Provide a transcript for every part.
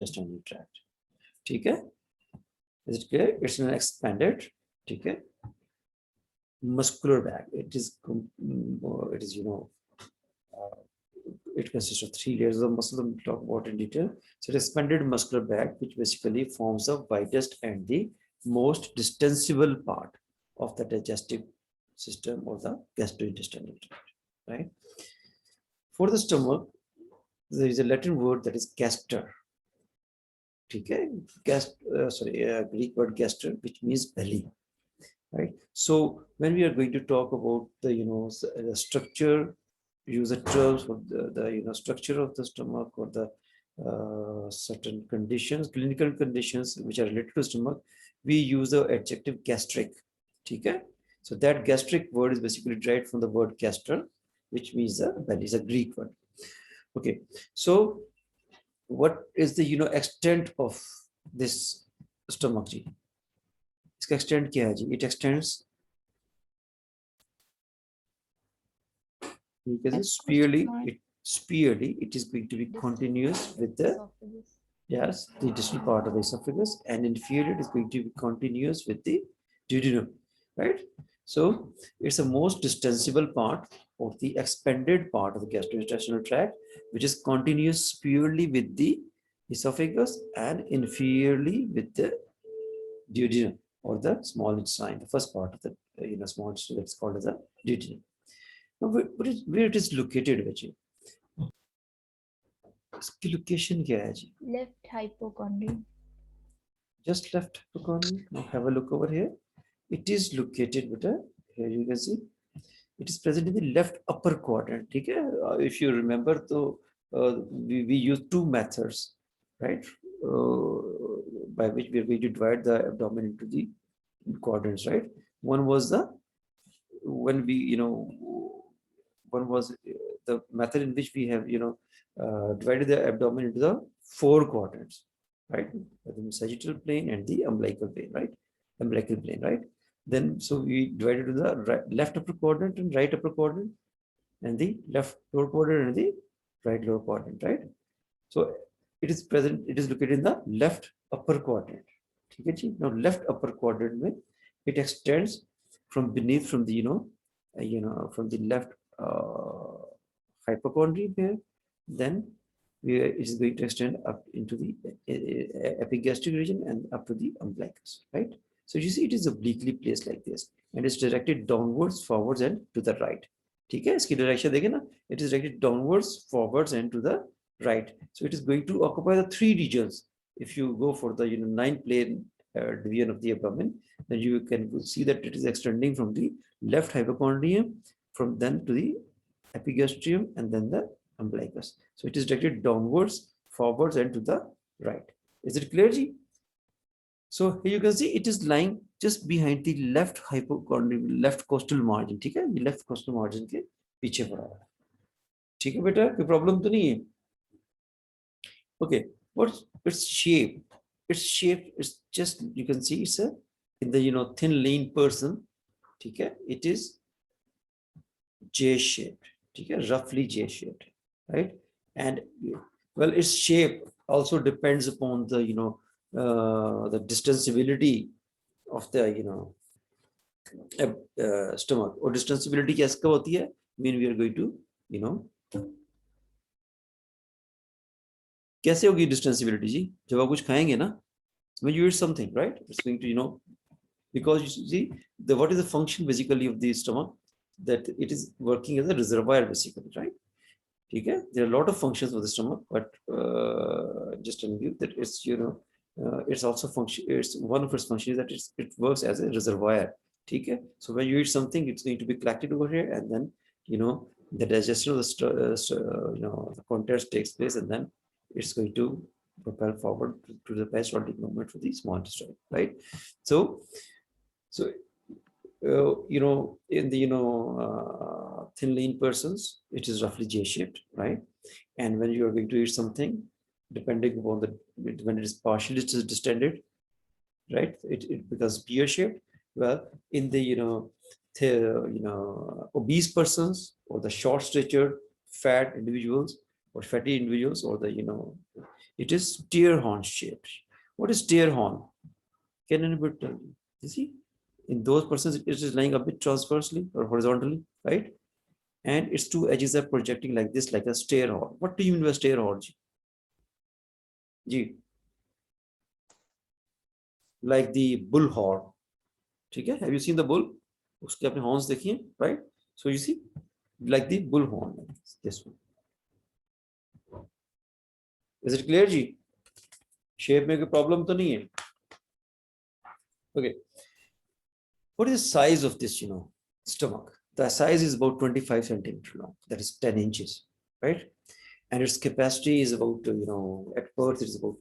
intestinal tract. ठीक है? Is it clear? It's an expanded, ठीक है? Muscular bag. It is it consists of 3 layers of muscle that we'll talk about in detail. So, expanded muscular bag, which basically forms the widest and the most distensible part of the digestive system or the gastrointestinal tract, right? For the stomach, there is a Latin word that is gaster. Okay, Greek word gaster, which means belly, right? So when we are going to talk about the the structure, use the terms for the structure of the stomach or the certain conditions, clinical conditions which are related to stomach, we use the adjective gastric. Okay, so that gastric word is basically derived from the word gaster, which means the belly. Is a Greek word. Okay, so what is the extent of this stomach ji? इसका extent क्या है जी? It extends spearly. It is going to be continuous with the the distal part of the esophagus, and inferior it is going to be continuous with the duodenum, right? So it's the most distensible part of the expanded part of the gastrointestinal tract, which is continuous purely with the esophagus and inferiorly with the duodenum or the small intestine, the first part of the small intestine that's called as the duodenum. Now, where it is located, Vijay? Its location kya hai ji? Left hypochondrium. Just left hypochondrium. Now have a look over here. It is located, here you can see. It is present in the left upper quadrant. Okay? If you remember, we use two methods, right? By which we are going to divide the abdomen into the quadrants, right? One was the method in which we have divided the abdomen into the 4 quadrants, right? The sagittal plane and the umbilical plane, right? Umbilical plane, right? Then so we divided into the left upper quadrant and right upper quadrant, and the left lower quadrant and the right lower quadrant, right? So it is present. It is located in the left upper quadrant. Okay, now left upper quadrant, it extends from beneath, from the from the left hypochondrium here. Then it is going to extend up into the epigastric region and up to the umbilicus, right? So you see, it is obliquely placed like this, and it's directed downwards, forwards, and to the right. Okay, इसकी direction देखें ना, it is directed downwards, forwards, and to the right. So it is going to occupy the 3 regions. If you go for the 9-plane division of the abdomen, then you can see that it is extending from the left hypochondrium, from then to the epigastrium, and then the umbilicus. So it is directed downwards, forwards, and to the right. Is it clear, Ji? So here you can see it is lying just behind the left hypochondrium, left costal margin. ठीक है? ये left costal margin के पीछे पड़ा है. ठीक है बेटा? कोई problem तो नहीं है? Okay. What's its shape? Its shape is just, you can see it's in the thin lean person. Okay, it is J-shaped. Okay, roughly J-shaped, right? And well, its shape also depends upon the the distensibility of the stomach. Or distensibility कैसे होती है? Mean we are going to कैसे होगी distensibility जी? जब आप कुछ खाएंगे ना, when you eat something, right? It's going to because you see what is the function basically of the stomach, that it is working as a reservoir basically, right? Okay, there are a lot of functions of the stomach, but just in view that it's it's also function. It's one of its functions that it works as a reservoir. Okay, so when you eat something, it's going to be collected over here, and then the digestion of the contents takes place, and then it's going to propel forward to the peristaltic movement for the small intestine, right? So in the thin lean persons, it is roughly J-shaped, right? And when you are going to eat something, depending upon when it is partially distended, right, it becomes pear-shaped. Well, in the obese persons or the short-statured fat individuals or fatty individuals, or the It is stair horn shaped. What is stair horn? Can anybody tell me? You see, in those persons, it is lying a bit transversely or horizontally, right? And its two edges are projecting like this, like a stair horn. What do you mean by stair horn? Ji? Like the bull horn. Okay? Have you seen the bull? Uske apne horns dekhiye, right? So you see, like the bull horn, this one. Is it clear, ji? Shape mein koi problem to nahi hai. Okay. What is the size of this, stomach? The size is about 25 centimeters long. That is 10 inches, right? And its capacity is about, at birth it is about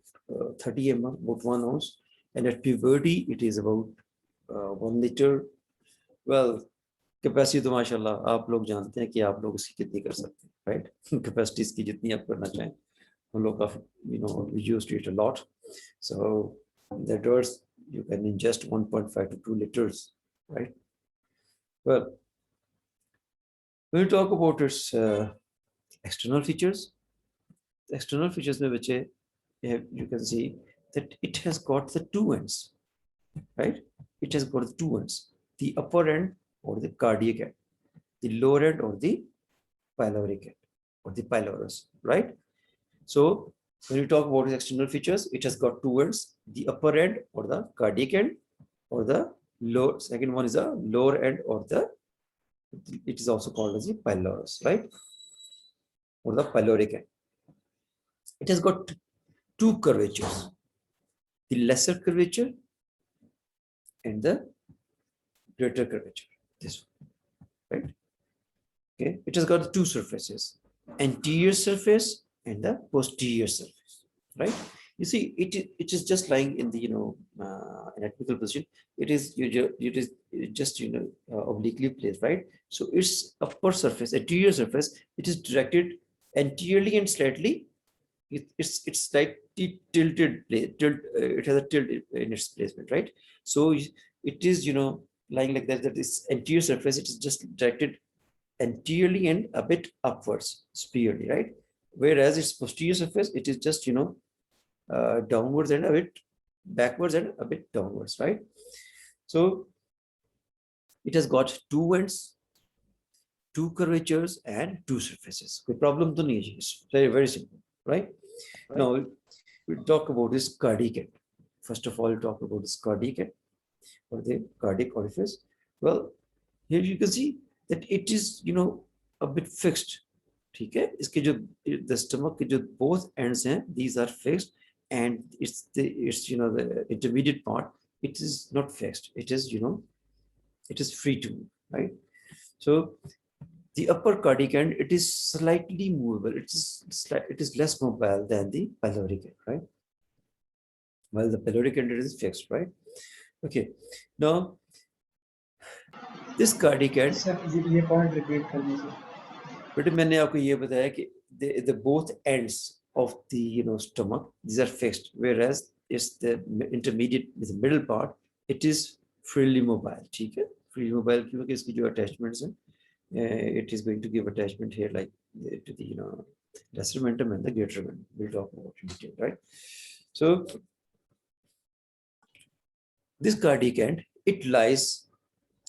30 mm, about 1 ounce. And at puberty, it is about 1 liter. Well, capacity to mashallah, आप लोग जानते हैं कि आप लोग इसकी कितनी कर सकते हैं, right? Capacity इसकी जितनी आप करना चाहें. हम लोग काफी, we used to eat a lot. So that words, you can ingest 1.5 to 2 liters, right? Well, when we talk about its external features, the external features में बच्चे, you can see that it has got the two ends, right? It has got the two ends, the upper end or the cardiac end, the lower end or the pyloric end or the pylorus, right? So when you talk about the external features, it has got two ends, the upper end or the cardiac end, or the lower, second one is the lower end or the, it is also called as the pylorus, right? Or the pyloric end. It has got two curvatures, the lesser curvature and the greater curvature, this one, right? Okay, it has got two surfaces, anterior surface and the posterior surface, right? You see, it is just lying in the anatomical position. It is just obliquely placed, right? So its upper surface, anterior surface, it is directed anteriorly and slightly. It's like tilted. It has a tilt in its placement, right? So it is lying like that. That is anterior surface. It is just directed anteriorly and a bit upwards, superiorly, right? Whereas its posterior surface, it is just downwards and a bit backwards and a bit downwards, right? So it has got two ends, two curvatures and two surfaces. The problem to nahi, it's very, very simple, right? Now we'll talk about this cardiac end. First of all, we'll talk about this cardiac end or the cardiac orifice. Well, here you can see that it is a bit fixed. Okay, the stomach both ends हैं, these are fixed, and it's the intermediate part, it is not fixed. It is it is free to move, right? So the upper cardiac end, it is slightly movable. It is less mobile than the pyloric end, right? While the pyloric end is fixed, right? Okay. Now this cardiac end. Sir, ये point repeat कर दीजिए. बेटे मैंने आपको ये बताया कि the both ends of the stomach, these are fixed, whereas it's the intermediate, the middle part, it is freely mobile. ठीक है? Freely mobile क्योंकि इसकी जो attachments हैं, it is going to give attachment here like to the lesser mentum and the greater mentum. We'll talk about it in detail, right? So this cardiac end, it lies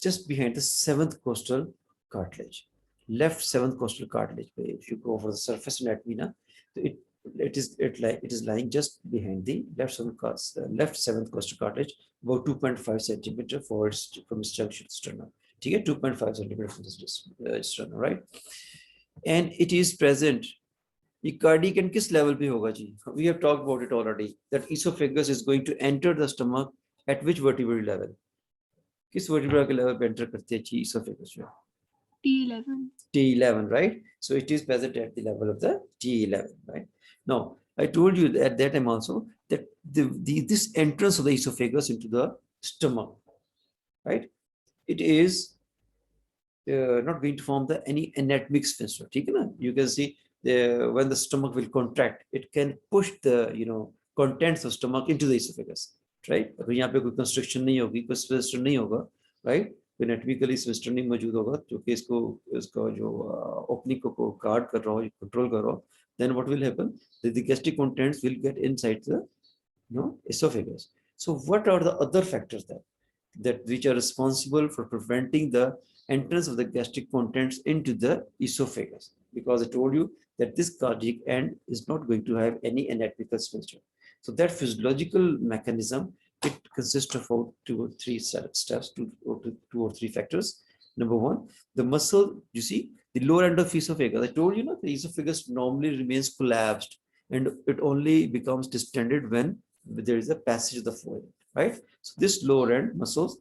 just behind the seventh costal cartilage, left seventh costal cartilage. If you go over the surface anatomy, it is lying just behind the left seventh costal cartilage, about 2.5 centimeter from its junction to sternum. 2.5 centimeter from the sternum, right? And it is present. The cardiac end किस level पे होगा जी? We have talked about it already. That esophagus is going to enter the stomach at which vertebral level? किस vertebra के level पे enter करती है जी esophagus? T11. T11, right? So it is present at the level of the T11, right? Now, I told you at that time also that this entrance of the esophagus into the stomach, right? It is not going to form any anatomic sphincter. You can see when the stomach will contract, it can push the contents of stomach into the esophagus, right? अगर यहाँ पे कोई constriction नहीं होगी, कोई sphincter नहीं होगा, right? Anatomically sphincter नहीं मौजूद होगा जो कि इसका जो ओपनिंग को गार्ड कर रहा हो, कंट्रोल कर रहा हो, then what will happen? The gastric contents will get inside the esophagus. So what are the other factors that which are responsible for preventing the entrance of the gastric contents into the esophagus? Because I told you that this cardiac end is not going to have any anatomical sphincter. So that physiological mechanism, it consists of two or three steps, two or three factors. Number one, the muscle, you see, the lower end of esophagus. I told you, the esophagus normally remains collapsed and it only becomes distended when there is a passage of the fluid, right? So this lower end muscles,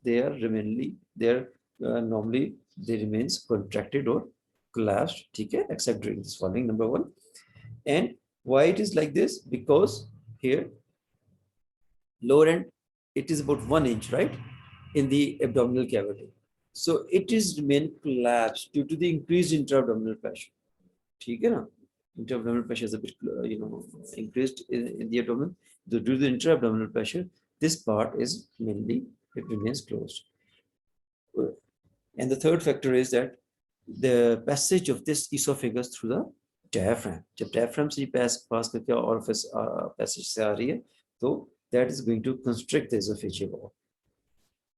normally they remains contracted or collapsed, okay, except during the swallowing, number one. And why it is like this? Because here, lower end, it is about 1 inch, right, in the abdominal cavity. So it is remain collapsed due to the increased intra-abdominal pressure. ठीक है ना? Intra-abdominal pressure is a bit, increased in the abdomen. Due to the intra-abdominal pressure, this part is mainly, it remains closed. And the third factor is that the passage of this esophagus through the diaphragm. जब diaphragm से pass करके orifice passage से आ रही है, तो that is going to constrict the esophageal wall.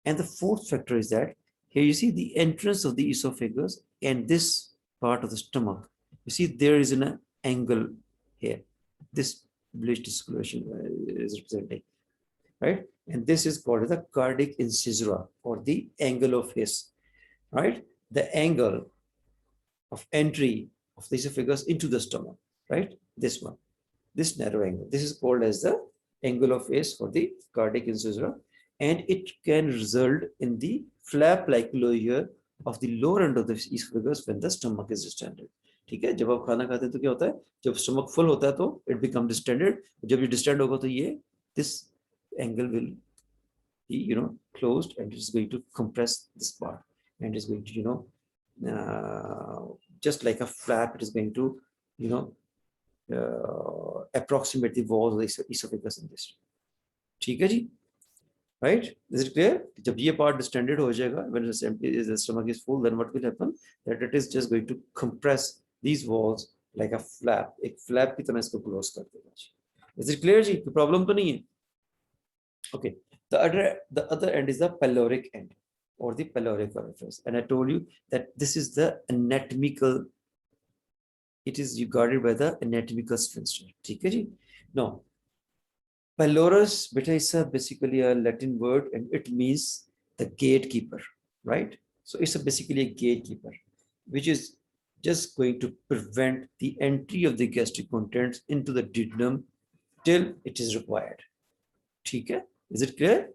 And the fourth factor is that here you see the entrance of the esophagus and this part of the stomach. You see there is an angle here. This bluish discoloration is representing, right? And this is called the cardiac incisor or the angle of his, right? The angle of entry of the esophagus into the stomach, right? This one, this narrow angle. This is called as the angle of his for the cardiac incisor, and it can result in the flap-like closure of the lower end of the esophagus when the stomach is distended. ठीक है, जब आप खाना खाते हैं तो क्या होता है, जब स्टमक फुल होता है तो इट बिकम डिस्टेंडेड, जब ये डिस्टेंड होगा तो ये this angle will be closed and it's going to compress this part and it's going to just like a flap, it is going to approximate the walls of the esophagus in this. ठीक है जी, right? Is it clear? जब ये part distended हो जाएगा, when the stomach is full, then what will happen? That it is just going to compress these walls like a flap. एक flap की तरह इसको close कर देगा. Is it clear जी? कोई problem तो नहीं है? Okay. The other end is the pyloric end or the pyloric orifice, and I told you that this is the anatomical. It is guarded by the anatomical sphincter. ठीक है जी? Now, pylorus, beta, is basically a Latin word, and it means the gatekeeper, right? So it's basically a gatekeeper, which is just going to prevent the entry of the gastric contents into the duodenum till it is required. ठीक है? Is it clear?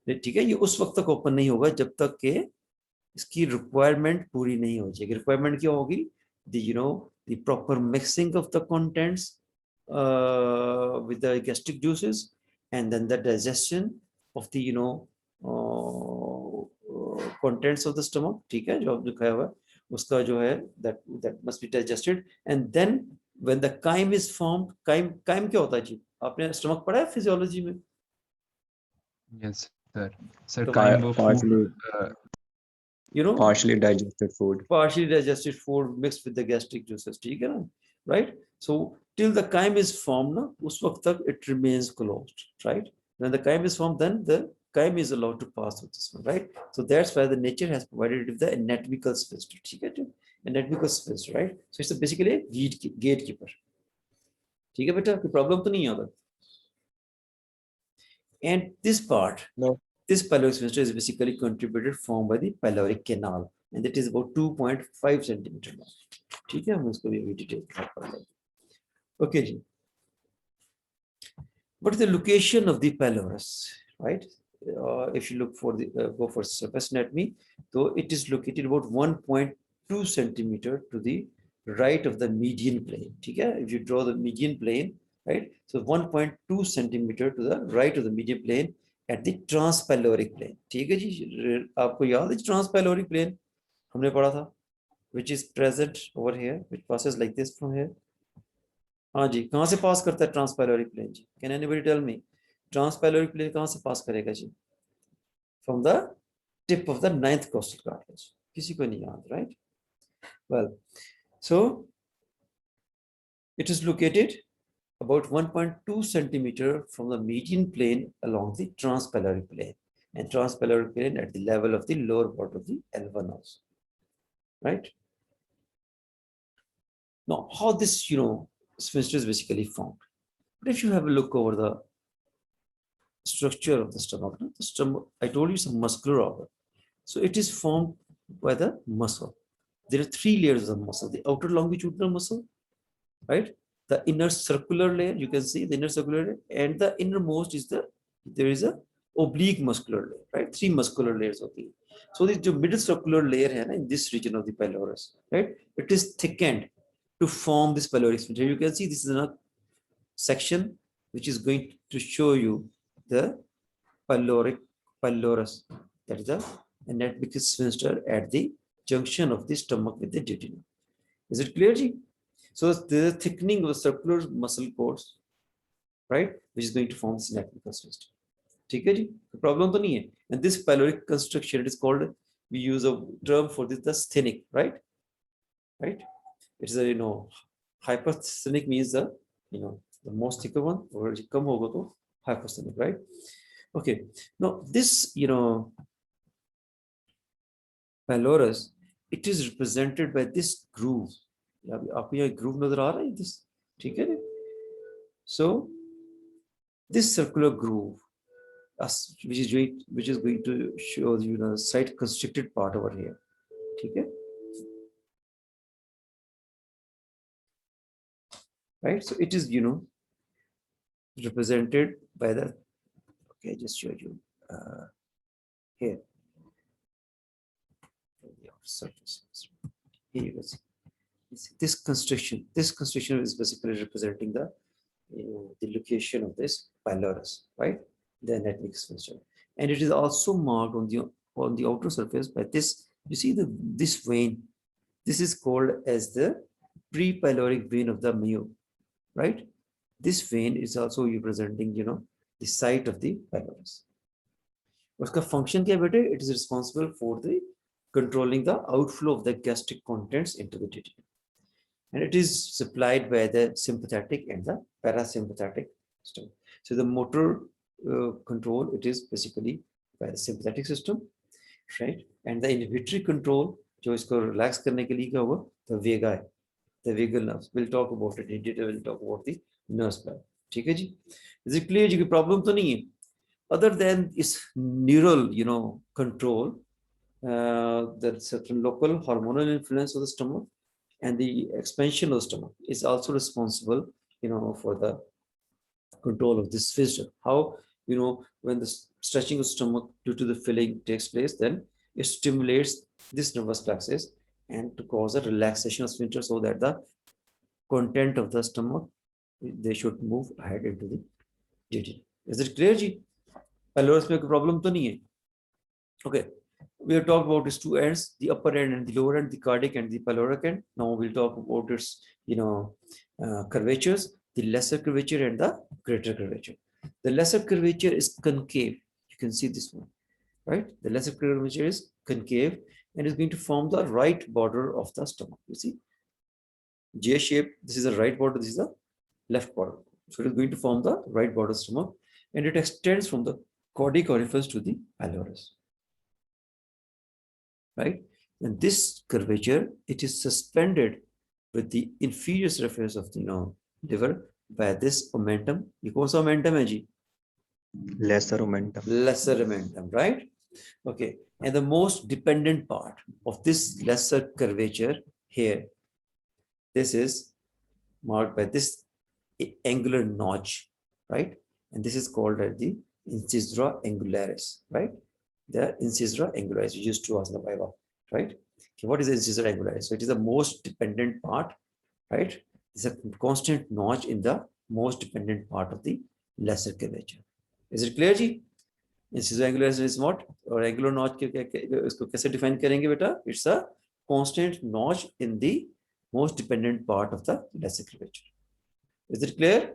ठीक है, ये उस वक्त तक open नहीं होगा जब तक के इसकी रिक्वायरमेंट पूरी नहीं हो जाएगी. रिक्वायरमेंट क्या होगी? The proper mixing of the contents with the gastric juices, and then the digestion of the contents of the stomach. ठीक है, जो आपने खाया हुआ उसका जो है that must be digested, and then when the chyme is formed. chyme क्या होता है जी? आपने स्टमक पढ़ा है फिजियोलॉजी में? Yes, sir. Sir, So chyme of partially, food, partially digested food. Partially digested food mixed with the gastric juices. ठीक है ना? Right? So till the chyme is formed, ना, उस वक्त तक it remains closed, right? When the chyme is formed, then the chyme is allowed to pass through this one, right? So that's why the nature has provided it with the anatomical sphincter. ठीक है? Anatomical sphincter, right? So it's basically a gatekeeper. ठीक है बेटा? कोई problem तो नहीं है उधर? And this part, No. this pyloric sphincter is basically contributed formed by the pyloric canal, and it is about 2.5 centimeter long. ठीक है, हम इसको भी अभी डिटेल पढ़ लेंगे. Okay ji. What is the location of the pylorus, right? If you look for the go for surface anatomy, so it is located about 1.2 centimeter to the right of the median plane. ठीक है, if you draw the median plane, right? So 1.2 centimeter to the right of the median plane at the transpyloric plane. ठीक है जी, आपको याद है transpyloric plane हमने पढ़ा था, which is present over here, which passes like this from here. हाँ जी, कहाँ से पास करता है transpyloric plane ji? Can anybody tell me? Transpyloric plane कहाँ से पास करेगा जी? From the tip of the 9th costal cartilage. किसी को नहीं याद, right? Well, so It is located about 1.2 centimeter from the median plane along the transpyloric plane, and transpyloric plane at the level of the lower part of the L1 also, right? Now, how this, sphincter is basically formed. But if you have a look over the structure of the stomach, I told you it's a muscular organ. So it is formed by the muscle. There are three layers of muscle: the outer longitudinal muscle, right? The inner circular layer, you can see the inner circular layer, and the innermost is there is a oblique muscular layer, right? Three muscular layers of the. So the middle circular layer here in this region of the pylorus, right? It is thickened to form this pyloric sphincter. You can see this is a section which is going to show you the pylorus, that is the anatomic sphincter at the junction of the stomach with the duodenum. Is it clear, Ji? So the thickening of the circular muscle cords, right, which is going to form this anatomic sphincter. Okay, the problem to nahi hai. And this pyloric construction, it is called, we use a term for this, the sthenic, right? Right? It's a, hypersthenic means the, the most thicker one, or kam hoga to hypersthenic, right? Okay. Now this, pylorus, it is represented by this groove. आपको यहाँ groove नजर आ रहा है this, ठीक है? So this circular groove, which is going to show you the site constricted part over here, ठीक है? Right? So it is, represented by the. Okay, I just showed you here. Surface. Here you can see. This constriction is basically representing the the location of this pylorus, right? The anatomic sphincter, and it is also marked on the outer surface by this. You see this vein. This is called as the pre-pyloric vein of the Mayo, right? This vein is also representing, the site of the pylorus. Uska function kya bete? It is responsible for the controlling the outflow of the gastric contents into the duodenum. And it is supplied by the sympathetic and the parasympathetic system. So the motor control, it is basically by the sympathetic system, right? And the inhibitory control, जो इसको relax करने के लिए क्या होगा? The vagus, the vagal nerves. We'll talk about it in detail. We'll talk about the nerve supply. ठीक है जी? Is it clear? Ji, problem तो नहीं है. Other than its neural, control, the certain local hormonal influence of the stomach and the expansion of the stomach is also responsible, for the control of this sphincter. How, when the stretching of stomach due to the filling takes place, then it stimulates this nervous plexus and to cause a relaxation of sphincter so that the content of the stomach, they should move ahead into the duodenum. Is it clear, Ji? Pylorus में कोई problem तो नहीं है. Okay. We have talked about its two ends, the upper end and the lower end, the cardiac and the pyloric end. Now we'll talk about its, curvatures, the lesser curvature and the greater curvature. The lesser curvature is concave. You can see this one, right? The lesser curvature is concave and is going to form the right border of the stomach. You see, J shape. This is the right border. This is the left border. So it is going to form the right border of the stomach, and it extends from the cardiac orifice to the pylorus. Right? And this curvature, it is suspended with the inferior surface of the liver by this omentum. ये कौन सा omentum है जी? Lesser omentum. Lesser omentum, right? Okay. And the most dependent part of this lesser curvature here, this is marked by this angular notch, right? And this is called as the incisor angularis, right? The incisor angularis, we used to ask the Bible, right? Okay, what is the incisor angularis? So it is the most dependent part, right? It's a constant notch in the most dependent part of the lesser curvature. Is it clear, ji? Incisor angularis is what? Or angular notch इसको कैसे define करेंगे बेटा? It's a constant notch in the most dependent part of the lesser curvature. Is it clear?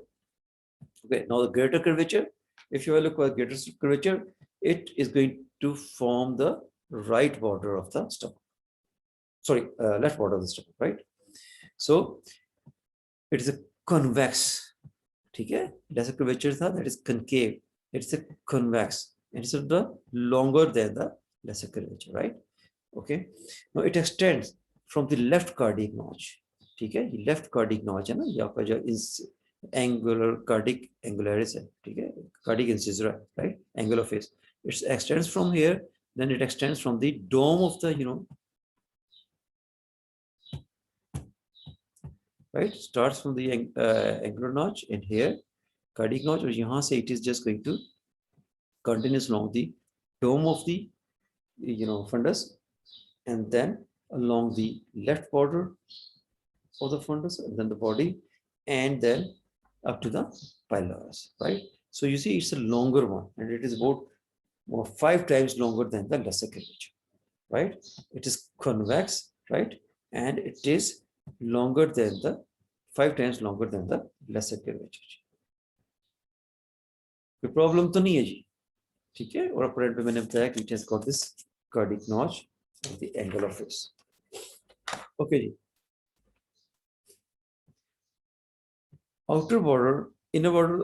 Okay, now the greater curvature. If you look at greater curvature, it is going to form the right border of the stomach. Sorry, left border of the stomach, right? So it is a convex. ठीक है, lesser curvature था, that is concave. It's a convex, and it's the longer than the lesser curvature, right? Okay, now it extends from the left cardiac notch. ठीक है, ये left cardiac notch है ना, ये आपका जो angular cardiac angularis है, ठीक है, cardiac incisor, right? Angle of face. It extends from here, then it extends from the dome of the, right? Starts from the angular notch in here, cardiac notch, और यहाँ से it is just going to continues along the dome of the, fundus, and then along the left border of the fundus, and then the body, and then up to the pylorus, right? So you see, it's a longer one, and it is about 5 times longer than the lesser curvature, right? It is convex, right? And it is longer than the 5 times longer than the lesser curvature. कोई problem तो नहीं है जी, ठीक है? और apparent पे मैंने बताया कि it has got this cardiac notch at the angle of face. Okay ji. Outer border, inner border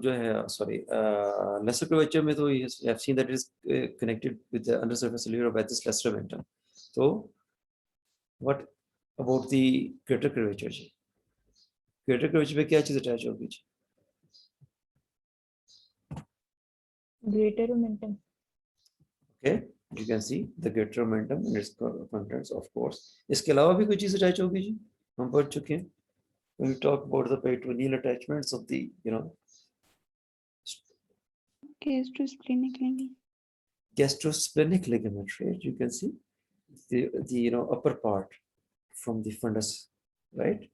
जो है, sorry, lesser curvature में तो you have seen that it is connected with the undersurface ciliary by this lesser omentum. So what about the greater curvature ji? Greater curvature पे क्या चीज attach होगी जी? Greater omentum. Okay, you can see the greater omentum and its contents, of course. इसके अलावा भी कोई चीज attach होगी जी? हम पढ़ चुके हैं. When we talk about the peritoneal attachments of the, Gastrosplenic ligament. gastrosplenic ligament, right? You can see the upper part from the fundus, right?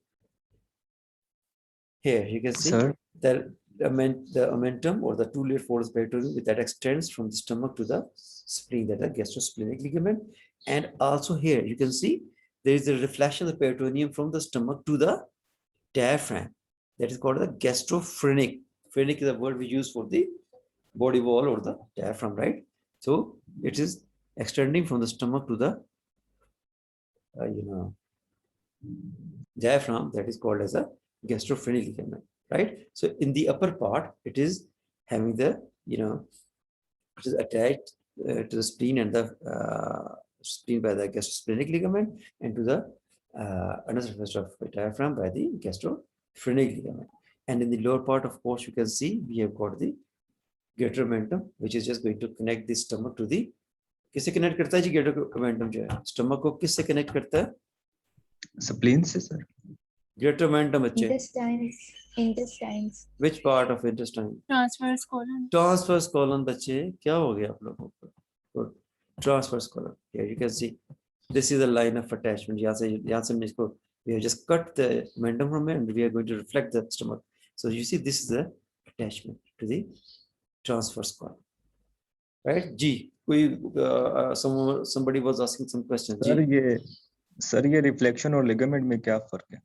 Here you can see Sir, that the omentum or the two-layered folds peritoneum that extends from the stomach to the spleen, that is gastrosplenic ligament. And also here you can see there is a reflection of the peritoneum from the stomach to the diaphragm. That is called the gastrophrenic. Phrenic is the word we use for the body wall or the diaphragm, right? So it is extending from the stomach to the diaphragm, that is called as a gastrophrenic ligament, right? So in the upper part, it is having the, it is attached to the spleen and the spleen by the gastrosplenic ligament, and to the undersurface of the diaphragm by the gastrophrenic ligament. And in the lower part, of course, you can see we have got the greater omentum, which is just going to connect the stomach to the, किससे connect करता है जी greater omentum जो है, stomach को किससे connect करता है? spleen से sir. Greater omentum बच्चे. Intestines. Which part of intestine? Transverse colon. Transverse colon बच्चे, क्या हो गया आप लोगों को? Good. Transverse colon. Here you can see this is the line of attachment. यहाँ से हमने इसको, we have just cut the omentum from here and we are going to reflect the stomach. So you see this is the attachment to the transverse colon, right? G. Somebody was asking some questions. Sir ये reflection और ligament में क्या फर्क है?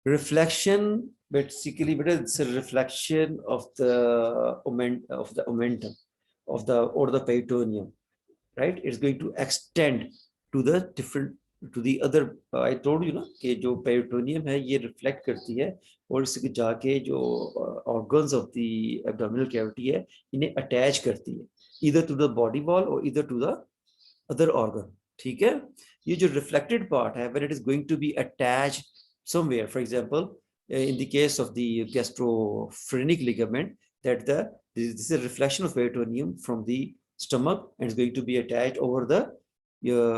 Reflection basically, but it's a reflection of the omentum of the or the peritoneum, right? It's going to extend to the different, to the other. I told you ना कि जो peritoneum है ये reflect करती है और इसके जाके जो organs of the abdominal cavity है इन्हें attach करती है, either to the body wall or either to the other organ. ठीक है? ये जो reflected part है, when it is going to be attached somewhere, for example, in the case of the gastrophrenic ligament, that this is a reflection of peritoneum from the stomach and is going to be attached over the to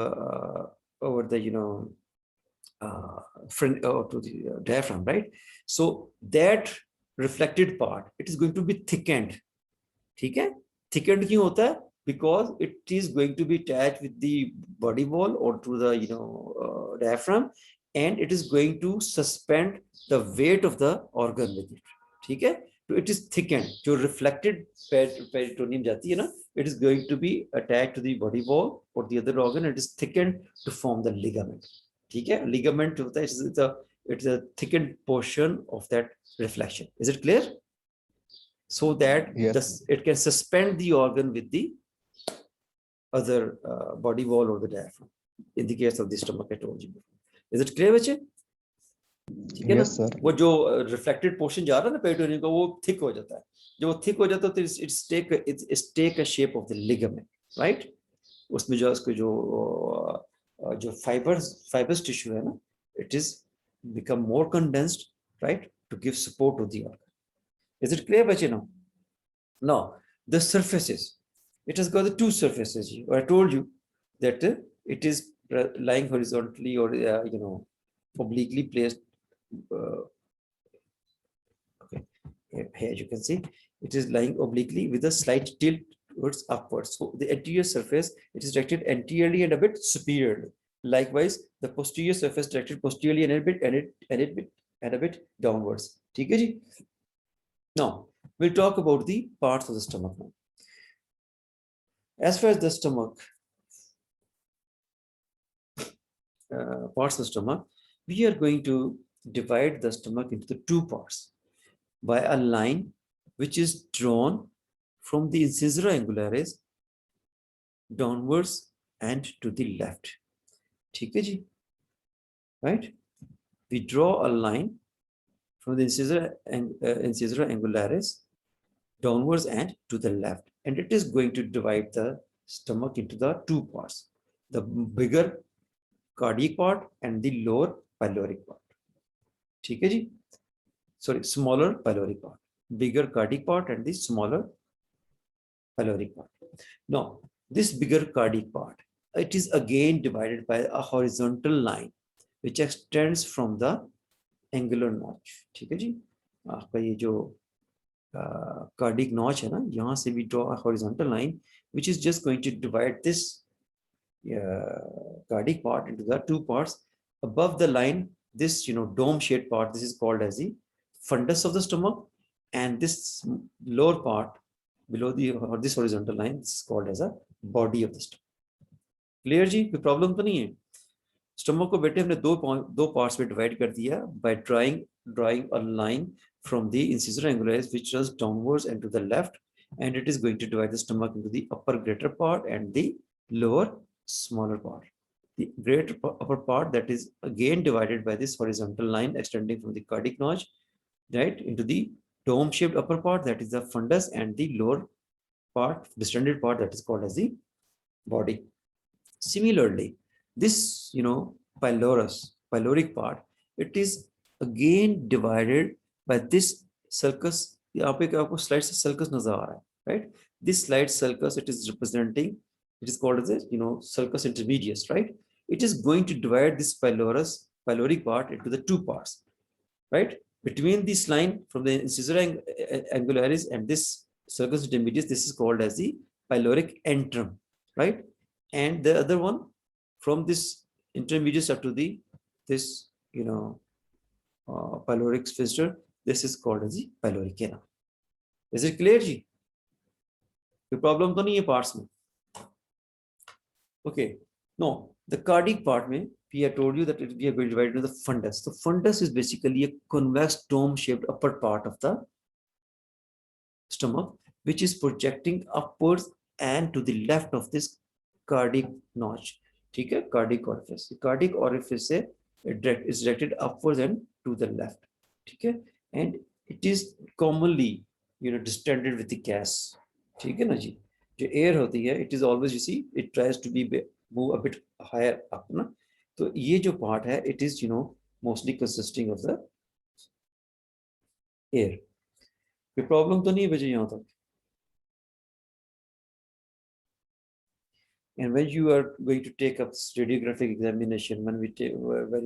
the diaphragm, right? So that reflected part, it is going to be thickened. ठीक है? Thickened क्यों होता है? Because it is going to be attached with the body wall or to the diaphragm, and it is going to suspend the weight of the organ with it. ठीक है? So it is thickened. जो reflected peritoneum जाती है ना, it is going to be attached to the body wall or the other organ. It is thickened to form the ligament. ठीक है? Ligament होता है, it's a thickened portion of that reflection. Is it clear? So that Yes. it can suspend the organ with the other body wall or the diaphragm. In the case of the stomach, I told you before. Is it clear, Vache? ठीक है ना? Yes, sir. वो जो reflected portion जा रहा है ना peritoneum का, वो थिक हो जाता है. जब वो थिक हो जाता है तो it's take a shape of the ligament, right? उसमें जो उसको जो फाइबर्स टिश्यू है ना, it is become more condensed, right, to give support to the organ. Is it clear, बच्चे? Now the surfaces, it has got the two surfaces. I told you that it is lying horizontally or obliquely placed. Okay, here you can see it is lying obliquely with a slight tilt towards upwards. So the anterior surface, it is directed anteriorly and a bit superiorly. Likewise, the posterior surface directed posteriorly and a bit downwards. ठीक है जी? Now we'll talk about the parts of the stomach now. As far as the stomach, parts of the stomach, we are going to divide the stomach into the two parts by a line which is drawn from the incisor angularis downwards and to the left. ठीक है जी? Right? We draw a line from the incisor angularis downwards and to the left, and it is going to divide the stomach into the two parts: the bigger cardiac part and the lower pyloric part. ठीक है जी? Sorry, smaller pyloric part, bigger cardiac part and the smaller pyloric part. Now, this bigger cardiac part, it is again divided by a horizontal line which extends from the angular notch. ठीक है जी? आपका ये जो cardiac notch है ना, यहाँ से we draw a horizontal line which is just going to divide this cardiac part into the two parts. Above the line, this dome shaped part, this is called as the fundus of the stomach, and this lower part below this horizontal line, this is called as a body of the stomach. Clear जी? कोई problem तो नहीं है? Stomach को बेटे हमने दो parts में divide कर दिया by drawing a line from the incisor angularis which runs downwards and to the left, and it is going to divide the stomach into the upper greater part and the lower smaller part. The greater upper part, that is again divided by this horizontal line extending from the cardiac notch, right, into the dome shaped upper part, that is the fundus, and the lower part, distended part, that is called as the body. Similarly, this pyloric part, it is again divided by this sulcus. यहाँ पे आपको slide से sulcus नजर आ रहा है, right? This slide sulcus, it is representing, it is called as sulcus intermedius, right? It is going to divide this pyloric part into the two parts, right? Between this line from the incisor angularis and this sulcus intermedius, this is called as the pyloric antrum, right? And the other one from this intermedius up to this pyloric sphincter, this is called as the pyloric canal. Is it clear जी? कोई problem तो नहीं है parts में? Okay. No, the cardiac part में we have told you that we are going to divide into the fundus. So fundus is basically a convex dome-shaped upper part of the stomach, which is projecting upwards and to the left of this cardiac notch. ठीक है? Cardiac orifice. The cardiac orifice is directed upwards and to the left. ठीक है? And it is commonly distended with the gas. ठीक है ना जी? जो air होती है, it is always, you see, it tries to be move a bit higher up ना. तो ये जो part है, it is mostly consisting of the air. कोई problem तो नहीं बचे यहाँ तक? And when you are going to take up this radiographic examination, when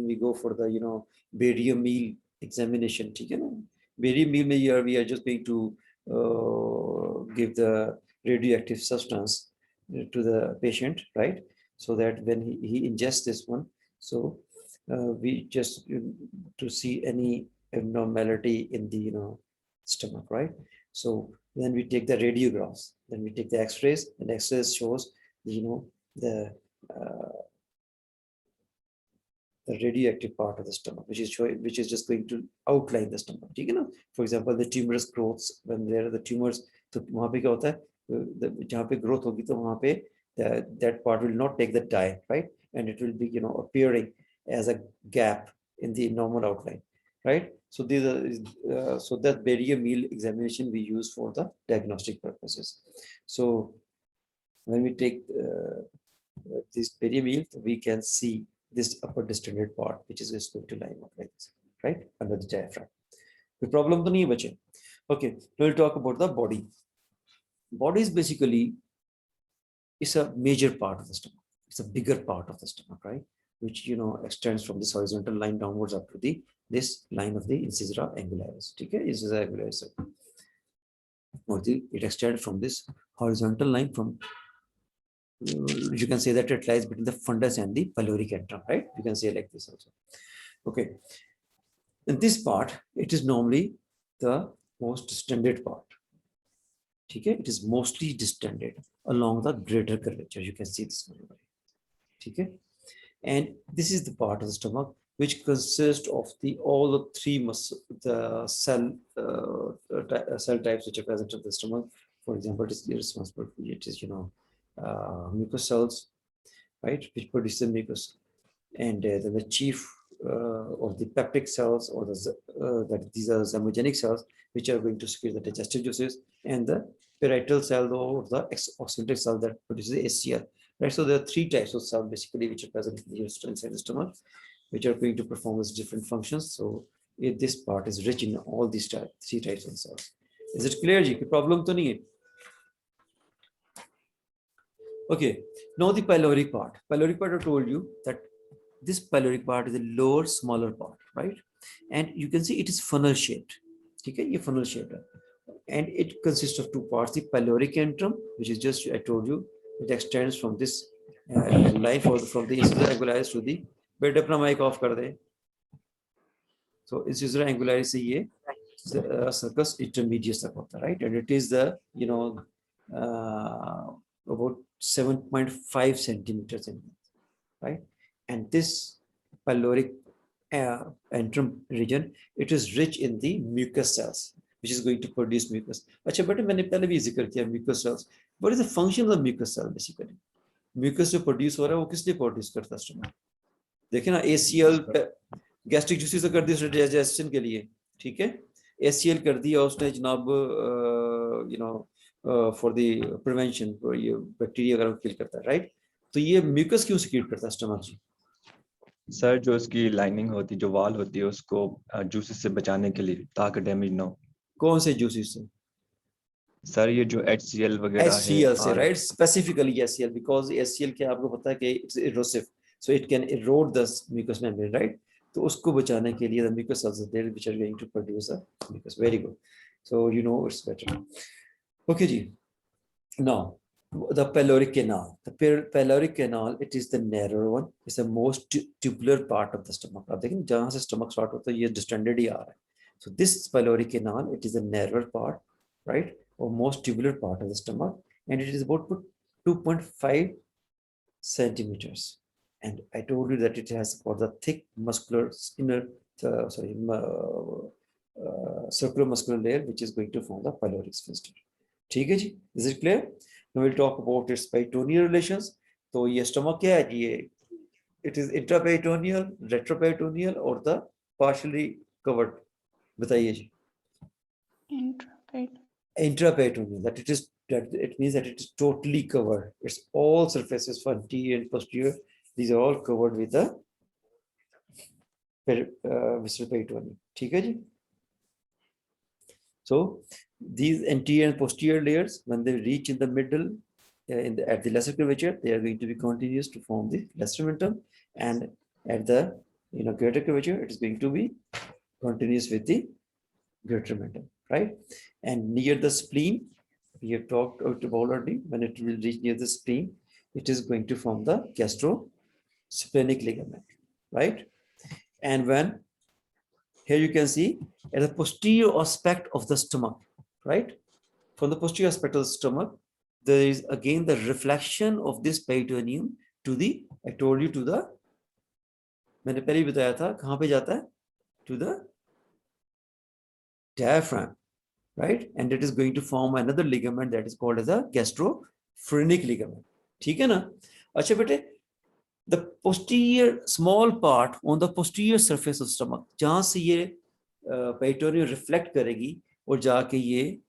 we go for the barium meal examination, ठीक है ना? Barium meal में we are just going to give the radioactive substance to the patient, right? So that when he ingests this one, so we just to see any abnormality in the stomach, right? So then we take the radiographs, then we take the X-rays, and X-rays shows the radioactive part of the stomach, which is just going to outline the stomach. ठीक है ना? For example, the tumorous growths, when there are the tumors, तो वहाँ पे क्या होता है? जहाँ पे growth होगी तो वहाँ पे that part will not take the dye, right? And it will be appearing as a gap in the normal outline. right? So these are so that barrier meal examination we use for the diagnostic purposes. So when we take this barrier meal, we can see this upper distended part, which is just going to line up like this, right, under the diaphragm. The problem to nahi bache. Okay, now we'll talk about the body. Body is basically is a major part of the stomach. It's a bigger part of the stomach, right? Which extends from this horizontal line downwards up to this line of the incisor angularis. Okay, incisor angularis. It extends from this horizontal line from. You can say that it lies between the fundus and the pyloric antrum, right? You can say like this also. Okay. In this part, it is normally the most distended part. Okay, it is mostly distended along the greater curvature. You can see this. Okay, and this is the part of the stomach which consists of all the three the cell types which are present in the stomach. For example, it is responsible for it is mucous cells, right, which produce the mucus, and then the chief of the peptic cells, or that these are zymogenic cells which are going to secrete the digestive juices, and the parietal cell or the oxygenated cell that produces the HCl. Right, so there are three types of cells basically which are present inside the stomach, which are going to perform these different functions. So this part is rich in all these three types of cells. Is it clear, Ji? Problem to nahi hai? Okay, now the pyloric part. Pyloric part, I told you that this pyloric part is a lower, smaller part, right? And you can see it is funnel shaped. Okay, ये funnel shaped, and it consists of two parts: the pyloric antrum, which is just I told you, it extends from this line from the incisor angularis to the. बेटे अपना mic off कर दे. So incisor angularis से ये sulcus intermedius तक होता है, right? And it is the about 7.5 centimeters in length, right? And this pyloric antrum region, it is rich in the mucus cells, which is going to produce mucus. अच्छा बेटे मैंने पहले भी जिक्र किया mucus cells. What is the function of the mucus cell basically? Mucus जो produce हो रहा है वो किस लिए produce करता है stomach? देखिए ना ACL gastric juices कर दी उसने digestion के लिए, ठीक है? ACL कर दिया उसने जनाब for the prevention for ये bacteria अगर kill करता है, right? तो ये mucus क्यों secrete करता है stomach जी? सर जो उसकी लाइनिंग होती जो वाल होती है उसको जूसेस से बचाने के लिए ताकि डैमेज ना हो. कौन से जूसेस से? सर ये जो HCl वगैरह है HCl से, right? Specifically HCl, because HCl क्या आपको पता है कि it's erosive, so it can erode the mucous membrane, right? तो उसको बचाने के लिए the mucous cells are there which are going to produce the mucus. Very good. So it's better. Okay ji. Now the pyloric canal. The pyloric canal, it is the narrower one. It's the most tubular part of the stomach. आप देखें जहाँ से stomach start होता है ये distended ही आ रहा है. So this pyloric canal, it is the narrower part, right, or most tubular part of the stomach, and it is about 2.5 centimeters. And I told you that it has got the thick muscular inner, circular muscular layer, which is going to form the pyloric sphincter. ठीक है जी? Is it clear? Now we'll talk about its peritoneal relations. तो ये stomach क्या है ये? It is intraperitoneal, retroperitoneal, or the partially covered. बताइए जी. Intraperitoneal. It means that it is totally covered. It's all surfaces for anterior and posterior. These are all covered with the visceral peritoneum. ठीक है जी? So these anterior and posterior layers, when they reach in the middle, at the lesser curvature, they are going to be continuous to form the lesser mentum, and at the greater curvature, it is going to be continuous with the greater mentum, right? And near the spleen, we have talked about already. When it will reach near the spleen, it is going to form the gastrophrenic ligament, right? And when here you can see at the posterior aspect of the stomach, right? From the posterior aspect of the stomach, there is again the reflection of this peritoneum to the, I told you, to the, मैंने पहले ही बताया था कहाँ पे जाता है? To the diaphragm, right? And it is going to form another ligament that is called as a gastrophrenic ligament. ठीक है ना? अच्छा बेटे, the posterior small part on the posterior surface of stomach, जहाँ से ये पेरिटोनियम रिफ्लेक्ट करेगी और जाके ये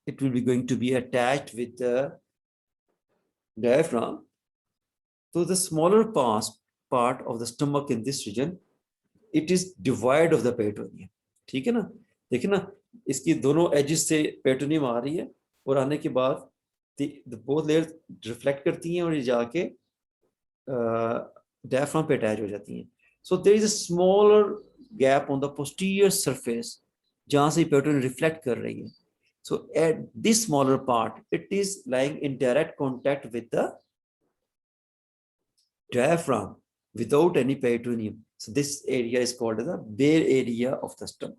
it will be going to be attached with the diaphragm. So the smaller part of the stomach in this region, it is devoid of the peritoneum. ठीक है ना, देखिए ना, इसकी दोनों एजेस से पेरिटोनियम आ रही है और आने के बाद बोथ लेयर्स रिफ्लेक्ट करती हैं और ये जाके डायफ्राम पे अटैच हो जाती हैं. So there is a smaller gap on the posterior surface जहां से पेरिटोनियम रिफ्लेक्ट कर रही है. So at this smaller part, it is lying in direct contact with the diaphragm without any peritoneum. So this area is called as the bare area of the stomach.